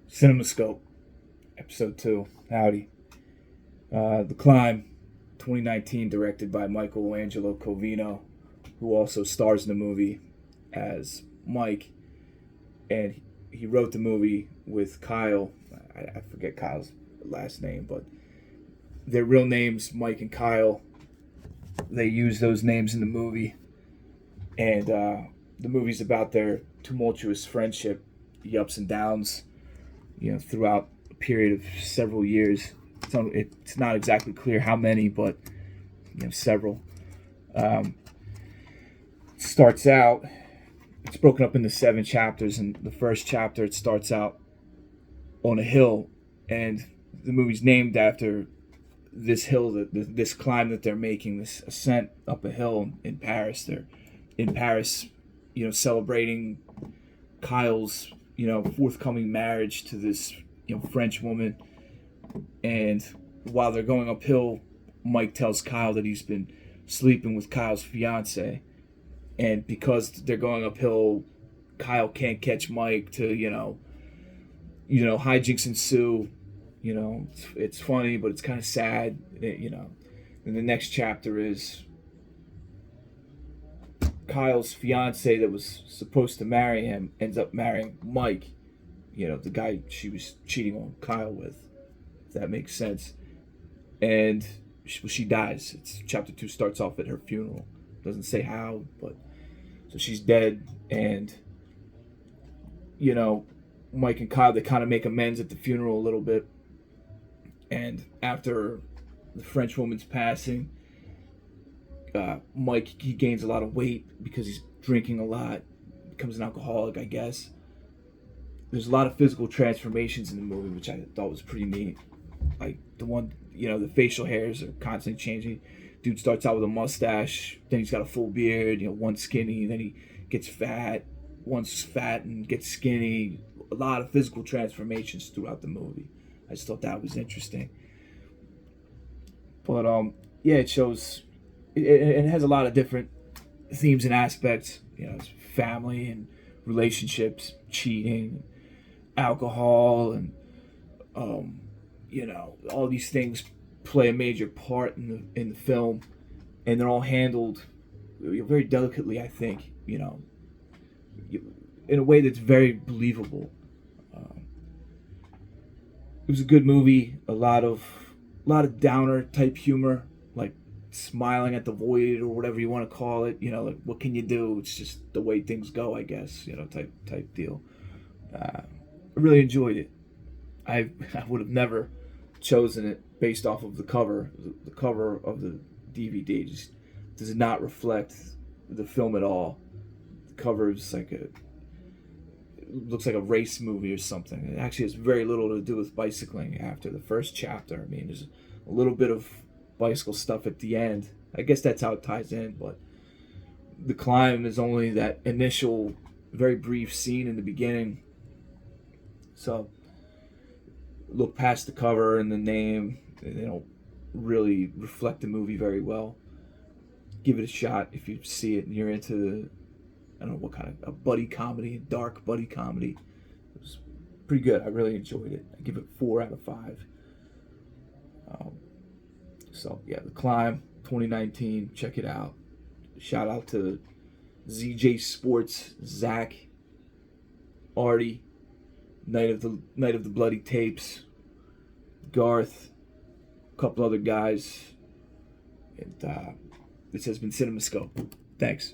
CinemaScope, Episode 2. Howdy. The Climb, 2019, directed by Michael Angelo Covino, who also stars in the movie as Mike. And he wrote the movie with Kyle. I forget Kyle's last name, but their real names, Mike and Kyle, they use those names in the movie. And the movie's about their tumultuous friendship, the ups and downs, throughout a period of several years. It's not exactly clear how many, but several. Starts out. It's broken up into 7 chapters, and the first chapter it starts out on a hill, and the movie's named after this hill, this climb that they're making, this ascent up a hill in Paris. They're in Paris, celebrating Kyle's forthcoming marriage to this French woman. And while they're going uphill, Mike tells Kyle that he's been sleeping with Kyle's fiance, and because they're going uphill, Kyle can't catch Mike. To hijinks ensue. It's funny, but it's kind of sad. And the next chapter is Kyle's fiance that was supposed to marry him ends up marrying Mike, the guy she was cheating on Kyle with, if that makes sense. And she dies. Chapter 2 starts off at her funeral. Doesn't say how, but so she's dead. And Mike and Kyle, they kind of make amends at the funeral a little bit. And after the French woman's passing, Mike, he gains a lot of weight because he's drinking a lot, becomes an alcoholic, I guess. There's a lot of physical transformations in the movie, which I thought was pretty neat. Like the one, the facial hairs are constantly changing. Dude starts out with a mustache, then he's got a full beard, one's skinny, then he gets fat, one's fat and gets skinny. A lot of physical transformations throughout the movie. I just thought that was interesting. But it shows. It has a lot of different themes and aspects. Family and relationships, cheating, alcohol, and all these things play a major part in the film, and they're all handled very delicately. I think in a way that's very believable. It was a good movie. A lot of downer type humor, like smiling at the void or whatever you want to call it. Like what can you do? It's just the way things go, I guess. Type deal. I really enjoyed it. I would have never chosen it based off of the cover. The cover of the DVD just does not reflect the film at all. The cover is looks like a race movie or something. It actually has very little to do with bicycling after the first chapter. I mean, there's a little bit of bicycle stuff at the end. I guess that's how it ties in, but the climb is only that initial, very brief scene in the beginning. So look past the cover and the name. They don't really reflect the movie very well. Give it a shot if you see it and you're into I don't know what kind of a buddy comedy, dark buddy comedy. It was pretty good. I really enjoyed it. I give it 4 out of 5. The Climb, 2019. Check it out. Shout out to ZJ Sports, Zach, Artie, Night of the Bloody Tapes, Garth, a couple other guys. And this has been CinemaScope. Thanks.